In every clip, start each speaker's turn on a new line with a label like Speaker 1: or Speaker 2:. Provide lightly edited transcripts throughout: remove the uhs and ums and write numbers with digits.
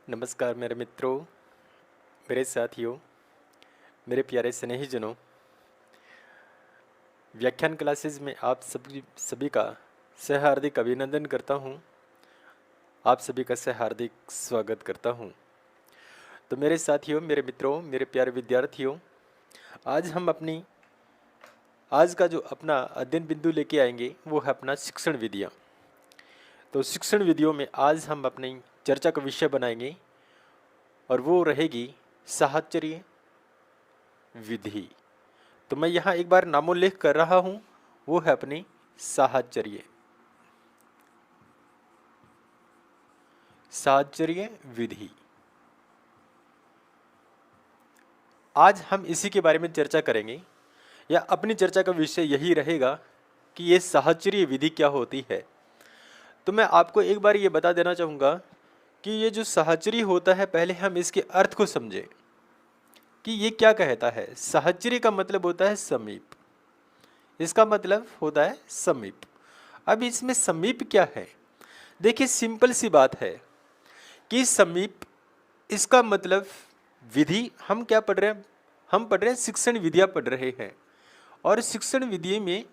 Speaker 1: नमस्कार मेरे मित्रों, मेरे साथियों, मेरे प्यारे स्नेहीजनों। व्याख्यान क्लासेस में आप सभी का हार्दिक अभिनंदन करता हूं। आप सभी का हार्दिक स्वागत करता हूं। तो मेरे साथियों, मेरे मित्रों, मेरे प्यारे विद्यार्थियों, आज हम आज का जो अपना अध्ययन बिंदु लेके आएंगे वो है अपना शिक्षण विधियाँ। तो शिक्षण विधियों में आज हम अपनी चर्चा का विषय बनाएंगे और वो रहेगी साहचर्य विधि। तो मैं यहाँ एक बार नामोल्लेख कर रहा हूँ, वो है अपनी साहचर्य विधि। आज हम इसी के बारे में चर्चा करेंगे, या अपनी चर्चा का विषय यही रहेगा कि ये साहचर्य विधि क्या होती है। तो मैं आपको एक बार ये बता देना चाहूँगा कि ये जो साहचर्य होता है, पहले हम इसके अर्थ को समझें कि ये क्या कहता है। साहचर्य का मतलब होता है समीप, इसका मतलब होता है समीप। अब इसमें समीप क्या है? देखिए, सिंपल सी बात है कि समीप, इसका मतलब विधि। हम क्या पढ़ रहे हैं? हम पढ़ रहे हैं शिक्षण विधियाँ पढ़ रहे हैं। और शिक्षण विधि में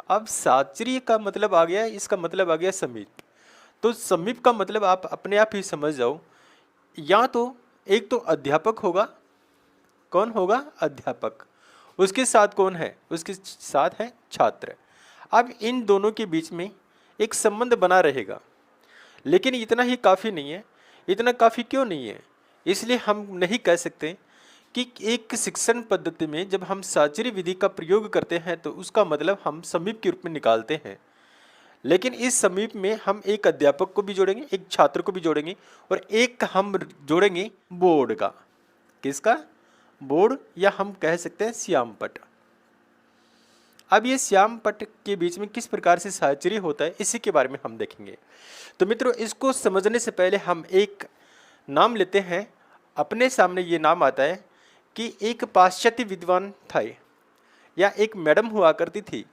Speaker 1: अब साहचर्य का मतलब आ गया, इसका मतलब आ गया समीप। तो समीप का मतलब आप अपने आप ही समझ जाओ, या तो एक तो अध्यापक होगा। कौन होगा? अध्यापक। उसके साथ कौन है? उसके साथ है छात्र। अब इन दोनों के बीच में एक संबंध बना रहेगा, लेकिन इतना ही काफ़ी नहीं है। इतना काफ़ी क्यों नहीं है? इसलिए हम नहीं कह सकते कि एक शिक्षण पद्धति में जब हम साहचर्य विधि का प्रयोग करते हैं तो उसका मतलब हम समीप के रूप में निकालते हैं। लेकिन इस समीप में हम एक अध्यापक को भी जोड़ेंगे, एक छात्र को भी जोड़ेंगे, और एक हम जोड़ेंगे बोर्ड का। किसका? बोर्ड, या हम कह सकते हैं श्यामपट्ट। अब ये श्यामपट्ट के बीच में किस प्रकार से साहचर्य होता है, इसी के बारे में हम देखेंगे। तो मित्रों, इसको समझने से पहले हम एक नाम लेते हैं। अपने सामने ये नाम आता है कि एक पाश्चात्य विद्वान थे, या एक मैडम हुआ करती थी,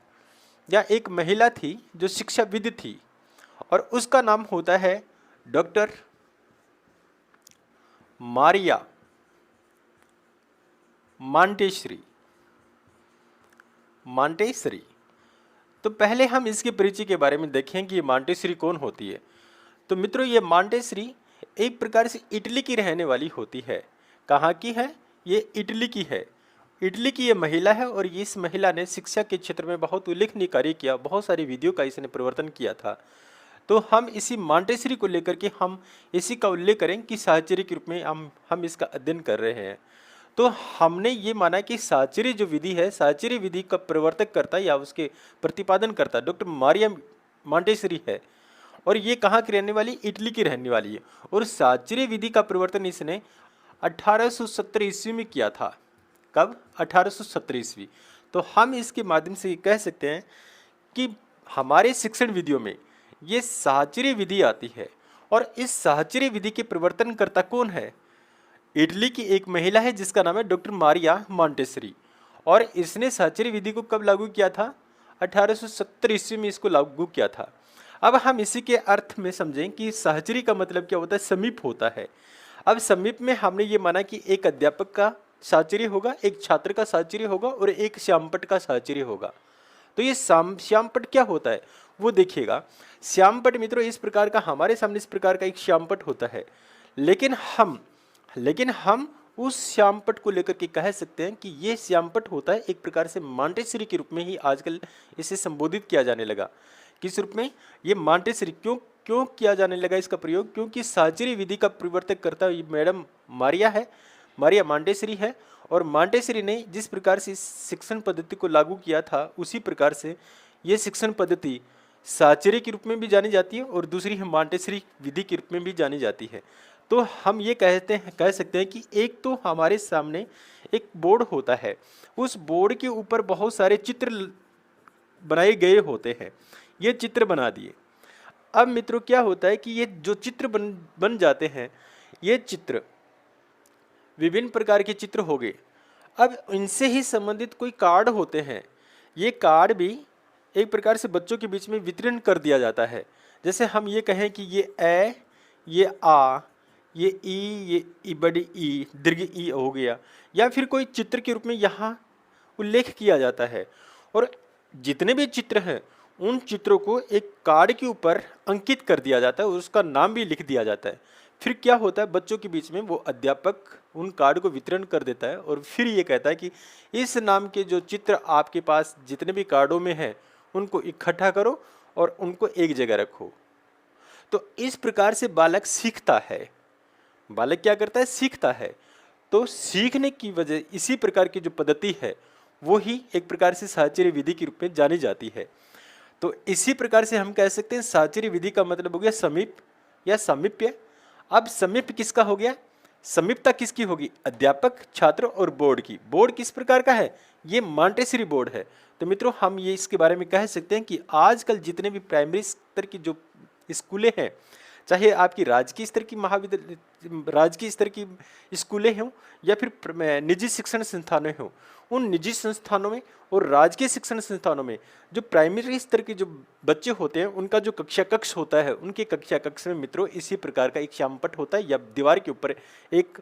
Speaker 1: या एक महिला थी जो शिक्षाविद थी, और उसका नाम होता है डॉक्टर मारिया मांटेसरी। तो पहले हम इसके परिचय के बारे में देखें कि ये मांटेसरी कौन होती है। तो मित्रों, ये मांटेसरी एक प्रकार से इटली की रहने वाली होती है। कहाँ की है? ये इटली की है। इटली की ये महिला है, और इस महिला ने शिक्षा के क्षेत्र में बहुत उल्लेखनीय कार्य किया, बहुत सारी विधियों का इसने परिवर्तन किया था। तो हम इसी मांटेसरी को लेकर के हम इसी का उल्लेख करें कि साहचर्य के रूप में हम इसका अध्ययन कर रहे हैं। तो हमने ये माना कि साहचर्य जो विधि है, साहचर्य विधि का प्रवर्तक करता या उसके प्रतिपादन करता डॉक्टर मारिया मांटेसरी है, और ये कहाँ की रहने वाली? इटली की रहने वाली है। और साहचर्य विधि का प्रवर्तन इसने 1870 ईस्वी में किया था। कब? 1870 ईस्वी। तो हम इसके माध्यम से कह सकते हैं कि हमारे शिक्षण विधियों में ये साहचर्य विधि आती है। और इस साहचर्य विधि के प्रवर्तनकर्ता कौन है? इटली की एक महिला है जिसका नाम है डॉक्टर मारिया मांटेसरी। और इसने साहचर्य विधि को कब लागू किया था? 1870 ईस्वी में इसको लागू किया था। अब हम इसी के अर्थ में समझें कि साहचर्य का मतलब क्या होता है? समीप होता है। अब समीप में हमने ये माना कि एक अध्यापक का साहचर्य होगा, एक छात्र का साहचर्य होगा, और एक श्यामपट्ट का साहचर्य होगा। तो ये श्यामपट्ट क्या होता है वो देखिएगा। श्यामपट्ट मित्रों इस प्रकार का, हमारे सामने इस प्रकार का एक श्यामपट्ट होता है, लेकिन हम उस श्यामपट्ट को लेकर के कह सकते हैं कि ये श्यामपट्ट होता है एक प्रकार से मांटेसरी के रूप में ही आजकल इसे संबोधित किया जाने लगा। किस रूप में? ये मांटेसरी क्यों क्यों किया जाने लगा इसका प्रयोग? क्योंकि साहचर्य विधि का प्रवर्तक करता ये मैडम मारिया है, मारिया मांटेसरी है। और मांटेसरी ने जिस प्रकार से इस शिक्षण पद्धति को लागू किया था, उसी प्रकार से ये शिक्षण पद्धति साहचर्य के रूप में भी जानी जाती है, और दूसरी है मांटेसरी विधि के रूप में भी जानी जाती है। तो हम ये कह सकते हैं कि एक तो हमारे सामने एक बोर्ड होता है, उस बोर्ड के ऊपर बहुत सारे चित्र बनाए गए होते हैं। ये चित्र बना दिए। अब मित्रों क्या होता है कि ये जो चित्र बन जाते हैं, ये चित्र विभिन्न प्रकार के चित्र हो गए। अब इनसे ही संबंधित कोई कार्ड होते हैं, ये कार्ड भी एक प्रकार से बच्चों के बीच में वितरण कर दिया जाता है। जैसे हम ये कहें कि ये ए, ये आ, ये ई, ये ई बड़ी ई, दीर्घ ई हो गया, या फिर कोई चित्र के रूप में यहाँ उल्लेख किया जाता है। और जितने भी चित्र हैं उन चित्रों को एक कार्ड के ऊपर अंकित कर दिया जाता है और उसका नाम भी लिख दिया जाता है। फिर क्या होता है, बच्चों के बीच में वो अध्यापक उन कार्ड को वितरण कर देता है और फिर ये कहता है कि इस नाम के जो चित्र आपके पास जितने भी कार्डों में हैं उनको इकट्ठा करो और उनको एक जगह रखो। तो इस प्रकार से बालक सीखता है। बालक क्या करता है, सीखता है। तो सीखने की वजह इसी प्रकार की जो पद्धति है वो ही एक प्रकार से साहचर्य विधि के रूप में जानी जाती है। तो इसी प्रकार से हम कह सकते हैं साहचर्य विधि का मतलब हो गया समीप या सामीप्य। अब समीप किसका हो गया, समीपता किसकी होगी, अध्यापक, छात्र और बोर्ड की। बोर्ड किस प्रकार का है, ये मॉन्टेसरी बोर्ड है। तो मित्रों हम ये इसके बारे में कह सकते हैं कि आजकल जितने भी प्राइमरी स्तर की जो स्कूलें हैं, चाहे आपकी राजकीय स्तर की महाविद्यालय, राजकीय स्तर की स्कूलें हों या फिर निजी शिक्षण संस्थानें हों, उन निजी संस्थानों में और राजकीय शिक्षण संस्थानों में जो प्राइमरी स्तर के जो बच्चे होते हैं उनका जो कक्षा कक्ष होता है, उनके कक्षा कक्ष में मित्रों इसी प्रकार का एक श्यामपट होता है या दीवार के ऊपर एक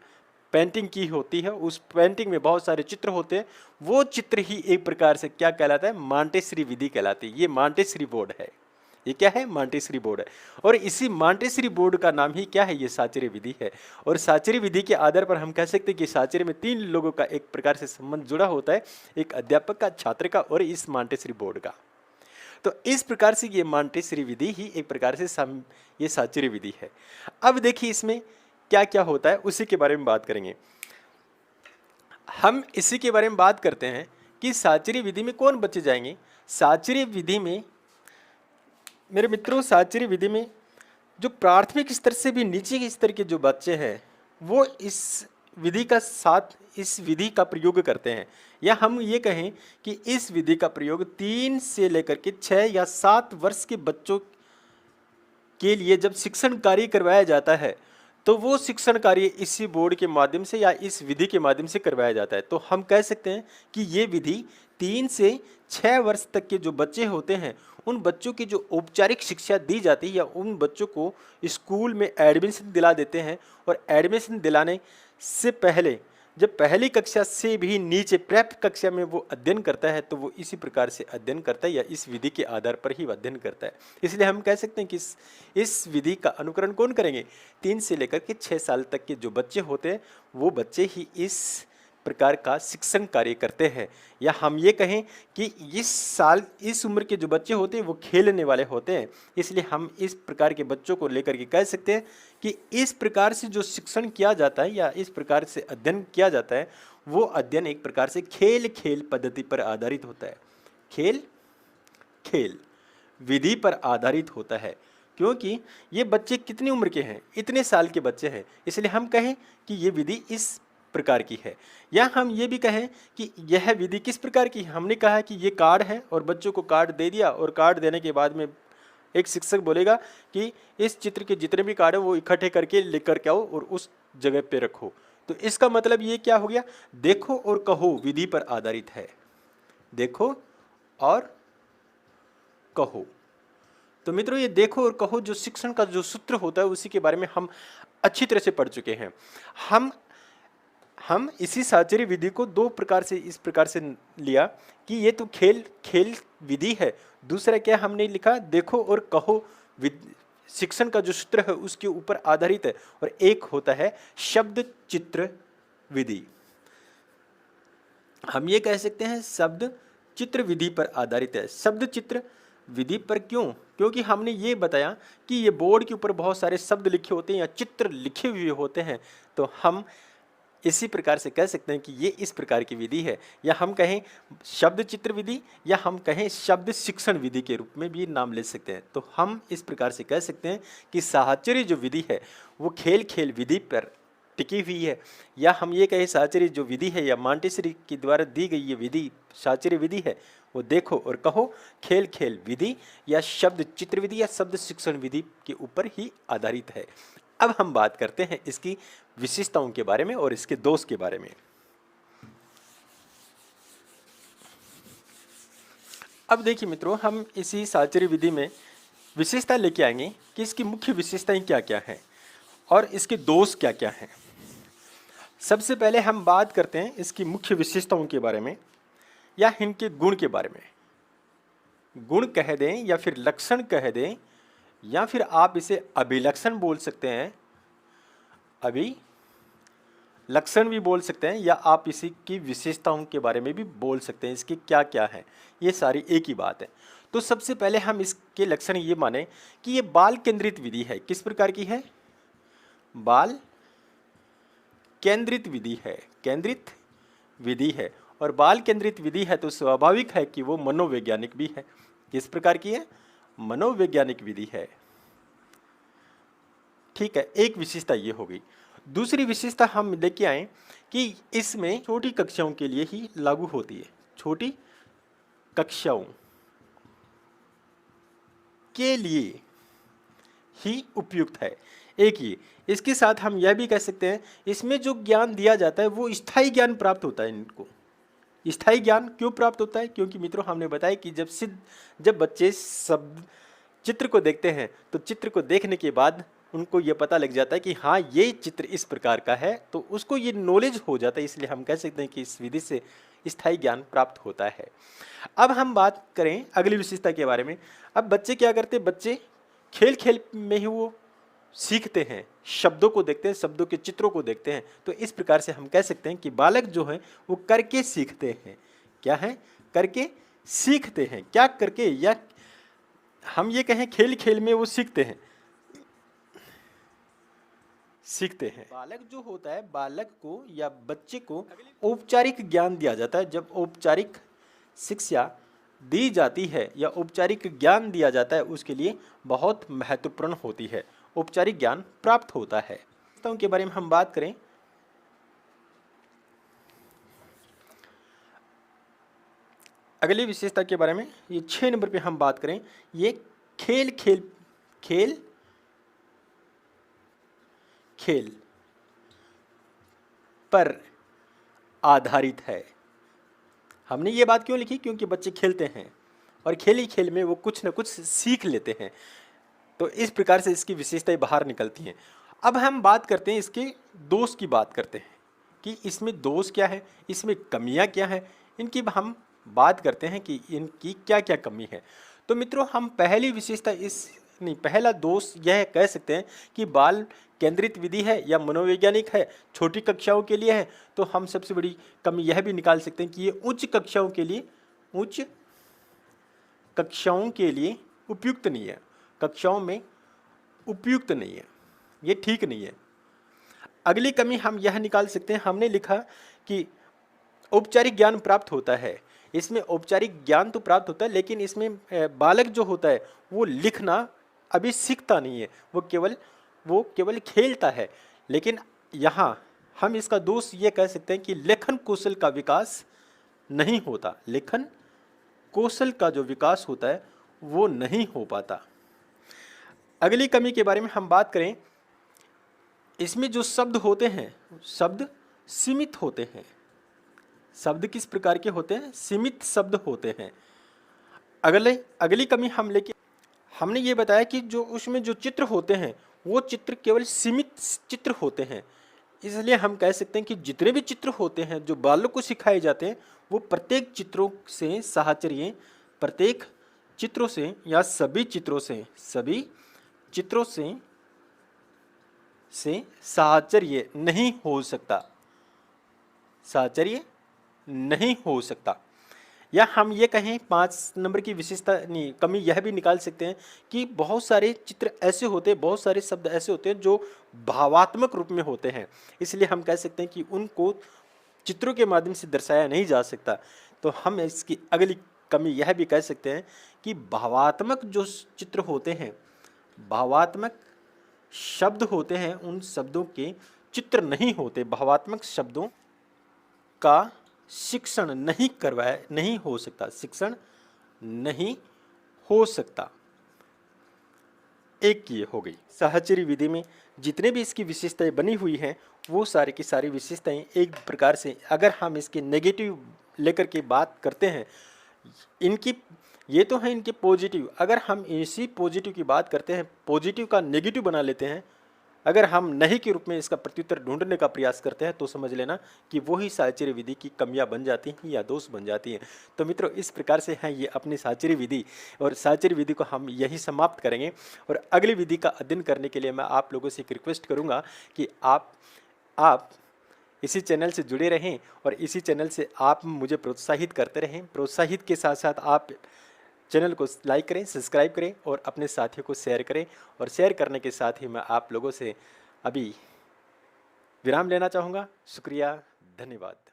Speaker 1: पेंटिंग की होती है। उस पेंटिंग में बहुत सारे चित्र होते हैं। वो चित्र ही एक प्रकार से क्या कहलाता है, मॉन्टेसरी विधि कहलाती है। ये मॉन्टेसरी बोर्ड है। ये क्या है, मॉन्टेसरी बोर्ड है। और इसी मॉन्टेसरी बोर्ड का नाम ही क्या है, ये साहचर्य विधि है। और साहचर्य विधि के आधार पर हम कह सकते हैं कि साहचर्य में 3 लोगों का एक प्रकार से संबंध जुड़ा होता है, एक अध्यापक का, छात्र का और इस मॉन्टेसरी बोर्ड का। तो इस प्रकार से ये मॉन्टेसरी विधि ही एक प्रकार से ये साहचर्य विधि है। अब देखिए इसमें क्या क्या होता है उसी के बारे में बात करेंगे। हम इसी के बारे में बात करते हैं कि साहचर्य विधि में कौन बच्चे जाएंगे। साहचर्य विधि में मेरे मित्रों, साहचर्य विधि में जो प्राथमिक स्तर से भी नीचे के स्तर के जो बच्चे हैं वो इस विधि का प्रयोग करते हैं। या हम ये कहें कि इस विधि का प्रयोग 3 से लेकर के 6 या 7 वर्ष के बच्चों के लिए जब शिक्षण कार्य करवाया जाता है तो वो शिक्षण कार्य इसी बोर्ड के माध्यम से या इस विधि के माध्यम से करवाया जाता है। तो हम कह सकते हैं कि ये विधि 3 से 6 वर्ष तक के जो बच्चे होते हैं उन बच्चों की जो औपचारिक शिक्षा दी जाती है या उन बच्चों को स्कूल में एडमिशन दिला देते हैं। और एडमिशन दिलाने से पहले जब पहली कक्षा से भी नीचे प्रेप कक्षा में वो अध्ययन करता है तो वो इसी प्रकार से अध्ययन करता है या इस विधि के आधार पर ही अध्ययन करता है। इसलिए हम कह सकते हैं कि इस विधि का अनुकरण कौन करेंगे, 3 से लेकर के 6 साल तक के जो बच्चे होते हैं वो बच्चे ही इस प्रकार का शिक्षण कार्य करते हैं। या हम ये कहें कि इस उम्र के जो बच्चे होते हैं वो खेलने वाले होते हैं। इसलिए हम इस प्रकार के बच्चों को लेकर के कह सकते हैं कि इस प्रकार से जो शिक्षण किया जाता है या इस प्रकार से अध्ययन किया जाता है वो अध्ययन एक प्रकार से खेल पद्धति पर आधारित होता है। खेल विधि पर आधारित होता है, क्योंकि ये बच्चे कितनी उम्र के हैं, इतने साल के बच्चे हैं। इसलिए हम कहें कि ये विधि इस प्रकार की है। या हम ये भी कहें कि यह विधि किस प्रकार की है। हमने कहा कि ये कार्ड है और बच्चों को कार्ड दे दिया और कार्ड देने के बाद में एक शिक्षक बोलेगा कि इस चित्र के जितने भी कार्ड है वो इकट्ठे करके लिख करके आओ और उस जगह पे रखो। तो इसका मतलब ये क्या हो गया, देखो और कहो विधि पर आधारित है। देखो और कहो। तो मित्रों ये देखो और कहो जो शिक्षण का जो सूत्र होता है उसी के बारे में हम अच्छी तरह से पढ़ चुके हैं। हम इसी साहचर्य विधि को 2 प्रकार से इस प्रकार से लिया कि ये तो खेल विधि है। दूसरा क्या हमने लिखा, देखो और कहो शिक्षण का जो सूत्र है उसके ऊपर आधारित है। और एक होता है शब्द चित्र विधि। हम ये कह सकते हैं शब्द चित्र विधि पर आधारित है। शब्द चित्र विधि पर क्यों, क्योंकि हमने ये बताया कि ये बोर्ड के ऊपर बहुत सारे शब्द लिखे होते हैं या चित्र लिखे हुए होते हैं। तो हम इसी प्रकार से कह सकते हैं कि ये इस प्रकार की विधि है। या हम कहें शब्द चित्र विधि या हम कहें शब्द शिक्षण विधि के रूप में भी नाम ले सकते हैं। तो हम इस प्रकार से कह सकते हैं कि साहचर्य जो विधि है वो खेल विधि पर टिकी हुई है। या हम ये कहें साहचर्य जो विधि है या मॉन्टेसरी के द्वारा दी गई ये विधि साहचर्य विधि है वो देखो और कहो खेल विधि या शब्द चित्र विधि या शब्द शिक्षण विधि के ऊपर ही आधारित है। अब हम बात करते हैं इसकी विशेषताओं के बारे में और इसके दोष के बारे में। अब देखिए मित्रों, हम इसी साहचर्य विधि में विशेषता लेके आएंगे कि इसकी मुख्य विशेषताएं क्या क्या हैं। और इसके दोष क्या क्या हैं। सबसे पहले हम बात करते हैं इसकी मुख्य विशेषताओं के बारे में या इनके गुण के बारे में। गुण कह दें या फिर लक्षण कह दें या फिर आप इसे अभिलक्षण बोल सकते हैं, अभिलक्षण भी बोल सकते हैं, या आप इसी की विशेषताओं के बारे में भी बोल सकते हैं। इसके क्या क्या है, ये सारी एक ही बात है। तो सबसे पहले हम इसके लक्षण ये माने कि ये बाल केंद्रित विधि है। किस प्रकार की है? बाल केंद्रित विधि है, केंद्रित विधि है। और बाल केंद्रित विधि है तो स्वाभाविक है कि वो मनोवैज्ञानिक भी है। किस प्रकार की है? मनोवैज्ञानिक विधि है। ठीक है, एक विशेषता ये हो गई। दूसरी विशेषता हम लेके आए कि इसमें छोटी कक्षाओं के लिए ही लागू होती है, छोटी कक्षाओं के लिए ही उपयुक्त है। एक ये, इसके साथ हम यह भी कह सकते हैं इसमें जो ज्ञान दिया जाता है वो स्थायी ज्ञान प्राप्त होता है। इनको स्थायी ज्ञान क्यों प्राप्त होता है? क्योंकि मित्रों हमने बताया कि जब बच्चे शब्द चित्र को देखते हैं तो चित्र को देखने के बाद उनको ये पता लग जाता है कि हाँ ये चित्र इस प्रकार का है, तो उसको ये नॉलेज हो जाता है। इसलिए हम कह सकते हैं कि इस विधि से स्थायी ज्ञान प्राप्त होता है। अब हम बात करें अगली विशेषता के बारे में। अब बच्चे क्या करते हैं? बच्चे खेल खेल में ही वो सीखते हैं, शब्दों को देखते हैं, शब्दों के चित्रों को देखते हैं। तो इस प्रकार से हम कह सकते हैं कि बालक जो है वो करके सीखते हैं। क्या है? करके सीखते हैं। क्या करके? या हम ये कहें खेल खेल में वो सीखते हैं, बालक जो होता है, बालक को या बच्चे को औपचारिक ज्ञान दिया जाता है। जब औपचारिक शिक्षा दी जाती है या औपचारिक ज्ञान दिया जाता है उसके लिए बहुत महत्वपूर्ण होती है, औपचारिक ज्ञान प्राप्त होता है। तो उनके बारे में हम बात करें, अगली विशेषता के बारे में, ये 6 नंबर पे हम बात करें। ये खेल पर आधारित है। हमने ये बात क्यों लिखी? क्योंकि बच्चे खेलते हैं और खेल ही खेल में वो कुछ न कुछ सीख लेते हैं। तो इस प्रकार से इसकी विशेषताएं बाहर निकलती हैं। अब हम बात करते हैं इसके दोष की बात करते हैं कि इसमें दोष क्या है, इसमें कमियां क्या है, इनकी हम बात करते हैं कि इनकी क्या क्या कमी है। तो मित्रों हम पहली विशेषता पहला दोष यह कह सकते हैं कि बाल केंद्रित विधि है या मनोवैज्ञानिक है, छोटी कक्षाओं के लिए है। तो हम सबसे बड़ी कमी यह भी निकाल सकते हैं कि ये उच्च कक्षाओं के लिए उपयुक्त नहीं है, कक्षाओं में उपयुक्त नहीं है, ये ठीक नहीं है। अगली कमी हम यह निकाल सकते हैं, हमने लिखा कि औपचारिक ज्ञान प्राप्त होता है। इसमें औपचारिक ज्ञान तो प्राप्त होता है लेकिन इसमें बालक जो होता है वो लिखना अभी सीखता नहीं है, वो केवल खेलता है। लेकिन यहाँ हम इसका दोष ये कह सकते हैं कि लेखन कौशल का विकास नहीं होता, लेखन कौशल का जो विकास होता है वो नहीं हो पाता। अगली कमी के बारे में हम बात करें, इसमें जो शब्द होते हैं, शब्द सीमित होते हैं। शब्द किस प्रकार के होते हैं? सीमित शब्द होते हैं। अगली कमी हमने ये बताया कि जो उसमें जो चित्र होते हैं वो चित्र केवल सीमित चित्र होते हैं। इसलिए हम कह सकते हैं कि जितने भी चित्र होते हैं जो बालक को सिखाए जाते हैं वो प्रत्येक चित्रों से साहचर्य, प्रत्येक चित्रों से या सभी चित्रों से साहचर्य नहीं हो सकता, साहचर्य नहीं हो सकता। या हम ये कहें 5 नंबर की विशेषता कमी यह भी निकाल सकते हैं कि बहुत सारे चित्र ऐसे होते हैं, बहुत सारे शब्द ऐसे होते हैं जो भावात्मक रूप में होते हैं। इसलिए हम कह सकते हैं कि उनको चित्रों के माध्यम से दर्शाया नहीं जा सकता। तो हम इसकी अगली कमी यह भी कह सकते हैं कि भावात्मक जो चित्र होते हैं, भावात्मक शब्द होते हैं, उन शब्दों के चित्र नहीं होते। भावात्मक शब्दों का शिक्षण नहीं हो सकता, शिक्षण नहीं हो सकता। एक ये हो गई। साहचर्य विधि में जितने भी इसकी विशेषताएं बनी हुई हैं वो सारी की सारी विशेषताएं एक प्रकार से, अगर हम इसके नेगेटिव लेकर के बात करते हैं, इनकी ये तो है इनके पॉजिटिव, अगर हम इसी पॉजिटिव की बात करते हैं, पॉजिटिव का नेगेटिव बना लेते हैं अगर हम नहीं के रूप में इसका प्रत्युत्तर ढूंढने का प्रयास करते हैं तो समझ लेना कि वो ही साहचर्य विधि की कमियां बन जाती हैं या दोष बन जाती हैं। तो मित्रों, इस प्रकार से हैं ये अपनी साहचर्य विधि, और साहचर्य विधि को हम यही समाप्त करेंगे। और अगली विधि का अध्ययन करने के लिए मैं आप लोगों से एक रिक्वेस्ट करूँगा कि आप इसी चैनल से जुड़े रहें और इसी चैनल से आप मुझे प्रोत्साहित करते रहें। प्रोत्साहित के साथ साथ आप चैनल को लाइक करें, सब्सक्राइब करें और अपने साथियों को शेयर करें। और शेयर करने के साथ ही मैं आप लोगों से अभी विराम लेना चाहूँगा। शुक्रिया, धन्यवाद।